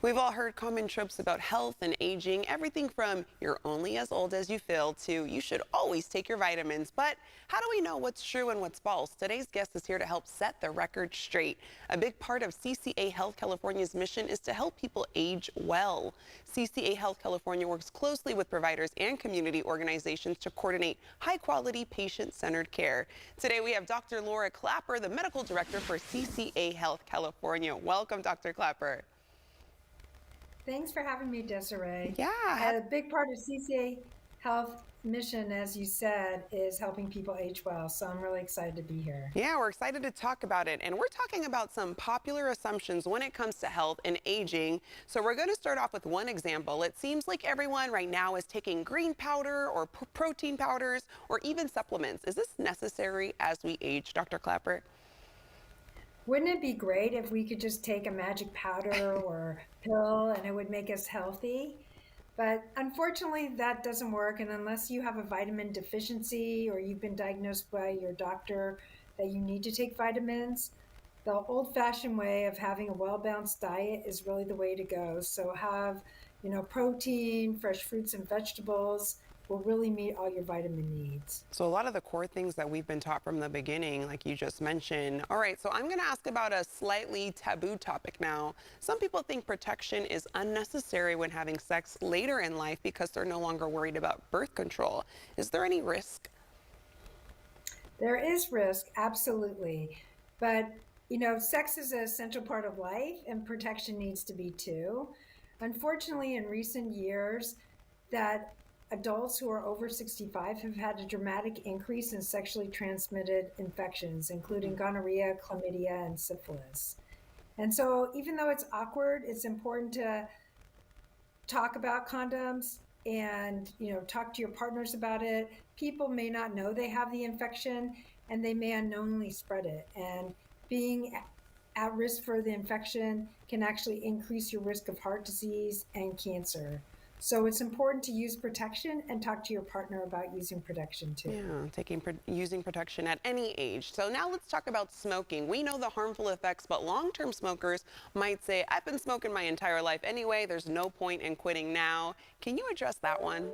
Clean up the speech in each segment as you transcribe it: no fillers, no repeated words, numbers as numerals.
We've all heard common tropes about health and aging, everything from you're only as old as you feel to you should always take your vitamins. But how do we know what's true and what's false? Today's guest is here to help set the record straight. A big part of CCA Health California's mission is to help people age well. CCA Health California works closely with providers and community organizations to coordinate high-quality, patient-centered care. Today we have Dr. Laura Clapper, the medical director for CCA Health California. Welcome, Dr. Clapper. Thanks for having me, Desiree. Yeah. A big part of CCA Health mission, as you said, is helping people age well. So I'm really excited to be here. Yeah, we're excited to talk about it. And we're talking about some popular assumptions when it comes to health and aging. So we're going to start off with one example. It seems like everyone right now is taking green powder or protein powders or even supplements. Is this necessary as we age, Dr. Clapper? Wouldn't it be great if we could just take a magic powder or pill and it would make us healthy? But unfortunately, that doesn't work. And unless you have a vitamin deficiency or you've been diagnosed by your doctor that you need to take vitamins, the old-fashioned way of having a well-balanced diet is really the way to go. So have, protein, fresh fruits and vegetables will really meet all your vitamin needs. So a lot of the core things that we've been taught from the beginning, like you just mentioned. All right, so I'm going to ask about a slightly taboo topic now. Some people think protection is unnecessary when having sex later in life because they're no longer worried about birth control. Is there any risk? There is risk, absolutely. But, sex is an essential part of life and protection needs to be too. Unfortunately, in recent years, that adults who are over 65 have had a dramatic increase in sexually transmitted infections, including gonorrhea, chlamydia, and syphilis. And so, even though it's awkward, it's important to talk about condoms and talk to your partners about it. People may not know they have the infection and they may unknowingly spread it, and being at risk for the infection can actually increase your risk of heart disease and cancer. So it's important to use protection and talk to your partner about using protection too. Yeah, using protection at any age. So now let's talk about smoking. We know the harmful effects, but long-term smokers might say, I've been smoking my entire life anyway. There's no point in quitting now. Can you address that one?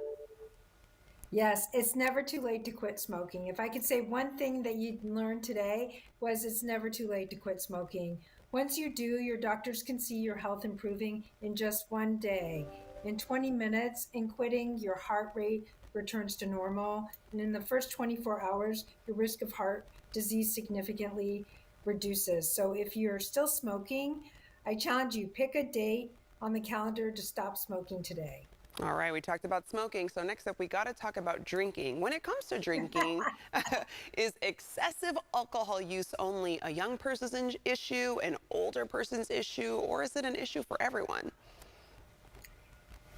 Yes, it's never too late to quit smoking. If I could say one thing that you learned today was it's never too late to quit smoking. Once you do, your doctors can see your health improving in just one day. In 20 minutes, in quitting, your heart rate returns to normal. And in the first 24 hours, your risk of heart disease significantly reduces. So if you're still smoking, I challenge you, pick a date on the calendar to stop smoking today. All right, we talked about smoking. So next up, we got to talk about drinking. When it comes to drinking, is excessive alcohol use only a young person's issue, an older person's issue, or is it an issue for everyone?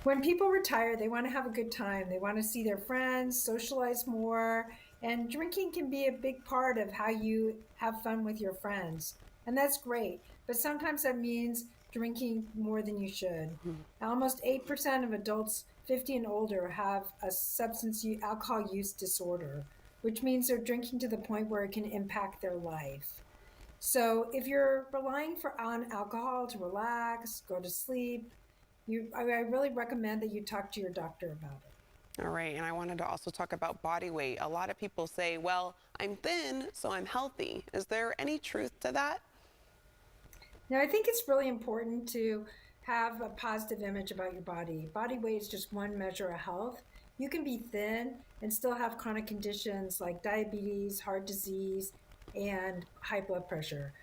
When people retire, they want to have a good time. They want to see their friends, socialize more, and drinking can be a big part of how you have fun with your friends. And that's great. But sometimes that means drinking more than you should. Almost 8% of adults 50 and older have a alcohol use disorder, which means they're drinking to the point where it can impact their life. So if you're relying on alcohol to relax, go to sleep, I really recommend that you talk to your doctor about it. All right, and I wanted to also talk about body weight. A lot of people say, well, I'm thin, so I'm healthy. Is there any truth to that? Now, I think it's really important to have a positive image about your body. Body weight is just one measure of health. You can be thin and still have chronic conditions like diabetes, heart disease, and high blood pressure.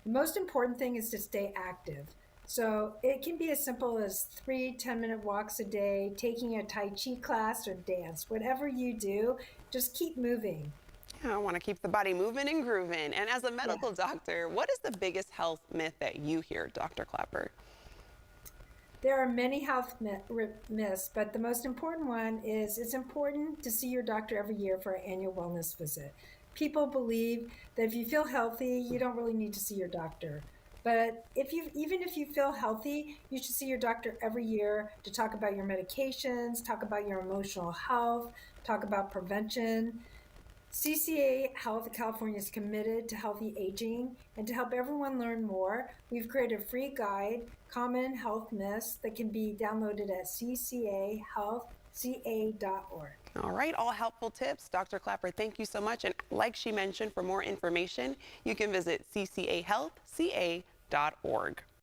The most important thing is to stay active. So it can be as simple as 3 10-minute walks a day, taking a Tai Chi class or dance. Whatever you do, just keep moving. Yeah, I want to keep the body moving and grooving. And as a medical doctor, what is the biggest health myth that you hear, Dr. Clapper? There are many health myths, but the most important one is it's important to see your doctor every year for an annual wellness visit. People believe that if you feel healthy, you don't really need to see your doctor. But even if you feel healthy, you should see your doctor every year to talk about your medications, talk about your emotional health, talk about prevention. CCA Health California is committed to healthy aging, and to help everyone learn more, we've created a free guide, Common Health Myths, that can be downloaded at ccahealthca.org. All right, all helpful tips. Dr. Clapper, thank you so much. And like she mentioned, for more information, you can visit ccahealthca.org.